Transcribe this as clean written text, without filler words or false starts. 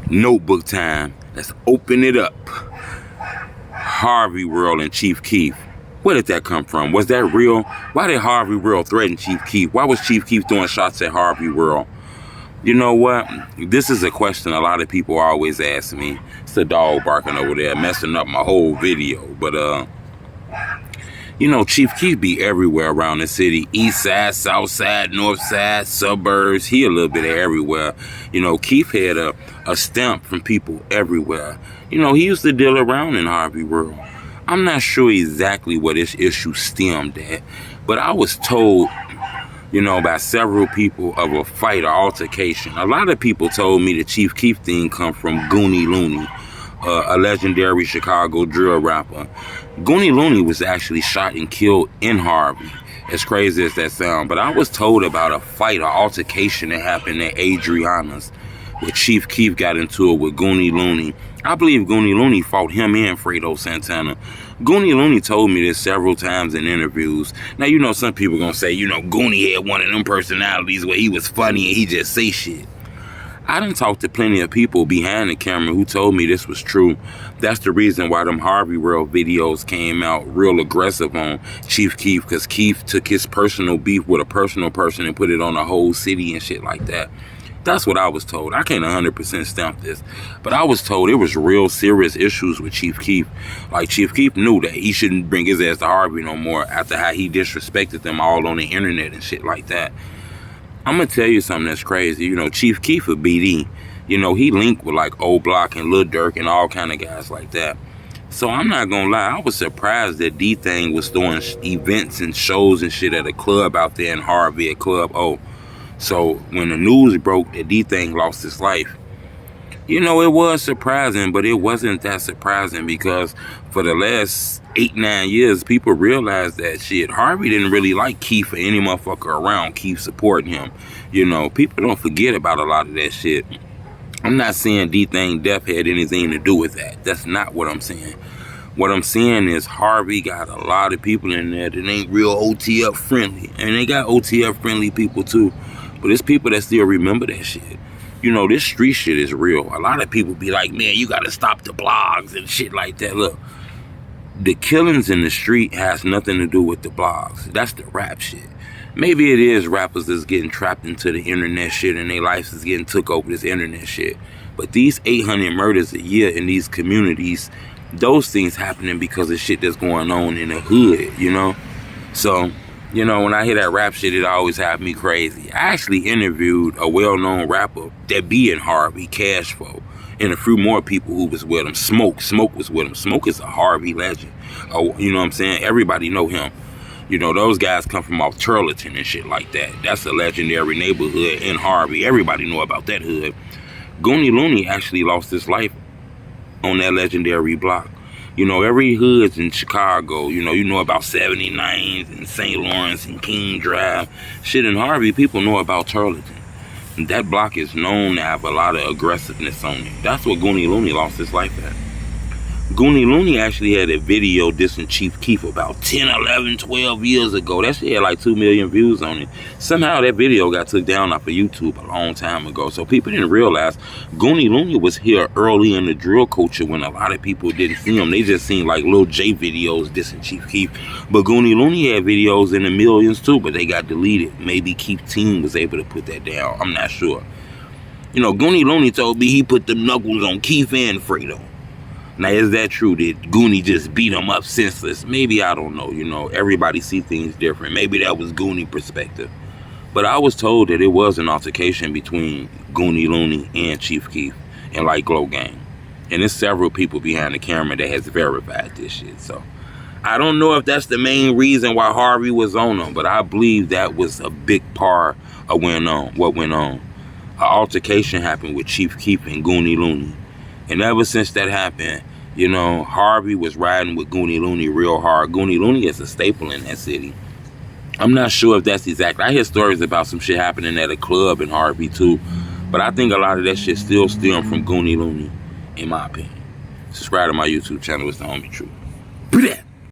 Notebook time. Let's open it up. Harvey World and Chief Keef. Where did that come from? Was that real? Why did Harvey World threaten Chief Keef? Why was Chief Keef throwing shots at Harvey World? You know what? This is a question a lot of people always ask me. It's the dog barking over there, messing up my whole video. But, you know, Chief Keef be everywhere around the city. East side, south side, north side, suburbs. He a little bit of everywhere. You know, Keef had a stamp from people everywhere. You know, he used to deal around in Harvey World. I'm not sure exactly what this issue stemmed at, but I was told, you know, by several people of a fight or altercation. A lot of people told me the Chief Keef thing come from Goonie Looney, a legendary Chicago drill rapper. Goonie Looney was actually shot and killed in Harvey, as crazy as that sounds. But I was told about a fight or altercation that happened at Adriana's, where Chief Keef got into it with Goonie Looney. I believe Goonie Looney fought him and Fredo Santana. Goonie Looney told me this several times in interviews. Now, you know, some people gonna say, you know, Goonie had one of them personalities where he was funny and he just say shit. I done talked to plenty of people behind the camera who told me this was true. That's the reason why them Harvey World videos came out real aggressive on Chief Keef, because Keef took his personal beef with a personal person and put it on the whole city and shit like that. That's what I was told. I can't 100% stamp this, but I was told it was real serious issues with Chief Keef. Like, Chief Keef knew that he shouldn't bring his ass to Harvey no more after how he disrespected them all on the internet and shit like that. I'm gonna tell you something that's crazy. You know, Chief Keef of BD, you know, he linked with like O Block and Lil Durk and all kind of guys like that. So I'm not gonna lie, I was surprised that D-Thing was doing events and shows and shit at a club out there in Harvey at Club O. So when the news broke that D-Thing lost his life, you know, it was surprising, but it wasn't that surprising because for the last 8-9 years, people realized that shit, Harvey didn't really like Keef or any motherfucker around Keef supporting him. You know, people don't forget about a lot of that shit. I'm not saying D-Thing death had anything to do with that. That's not what I'm saying. What I'm saying is Harvey got a lot of people in there that ain't real OTF friendly. And they got OTF friendly people too. But it's people that still remember that shit. You know, this street shit is real. A lot of people be like, man, you gotta stop the blogs and shit like that. Look, the killings in the street has nothing to do with the blogs. That's the rap shit. Maybe it is rappers that's getting trapped into the internet shit and their lives is getting took over this internet shit. But these 800 murders a year in these communities, those things happening because of shit that's going on in the hood, you know? So, you know, when I hear that rap shit, it always have me crazy. I actually interviewed a well-known rapper that be in Harvey, Cashflow, and a few more people who was with him. Smoke was with him. Smoke is a Harvey legend. You know what I'm saying? Everybody know him. You know, those guys come from off Turleton and shit like that. That's a legendary neighborhood in Harvey. Everybody know about that hood. Goonie Looney actually lost his life on that legendary block. You know, every hood's in Chicago, you know about 79s and St. Lawrence and King Drive. Shit in Harvey, people know about Turleton. And that block is known to have a lot of aggressiveness on it. That's what Goonie Looney lost his life at. Goonie Looney actually had a video dissing Chief Keef about 10, 11, 12 years ago. That shit had like 2 million views on it. Somehow that video got took down off of YouTube a long time ago. So people didn't realize Goonie Looney was here early in the drill culture when a lot of people didn't see him. They just seen like Lil J videos dissing Chief Keef. But Goonie Looney had videos in the millions too, but they got deleted. Maybe Keef team was able to put that down. I'm not sure. You know, Goonie Looney told me he put them knuckles on Keef and Fredo. Now, is that true? Did Goonie just beat him up senseless? Maybe, I don't know. You know, everybody see things different. Maybe that was Goonie perspective. But I was told that it was an altercation between Goonie Looney and Chief Keef and like Glow Gang. And there's several people behind the camera that has verified this shit. So I don't know if that's the main reason why Harvey was on him, but I believe that was a big part of what went on. An altercation happened with Chief Keef and Goonie Looney. And ever since that happened, you know, Harvey was riding with Goonie Looney real hard. Goonie Looney is a staple in that city. I'm not sure if that's exact. I hear stories about some shit happening at a club in Harvey too. But I think a lot of that shit still stems from Goonie Looney, in my opinion. Subscribe to my YouTube channel. It's the Homie Truth.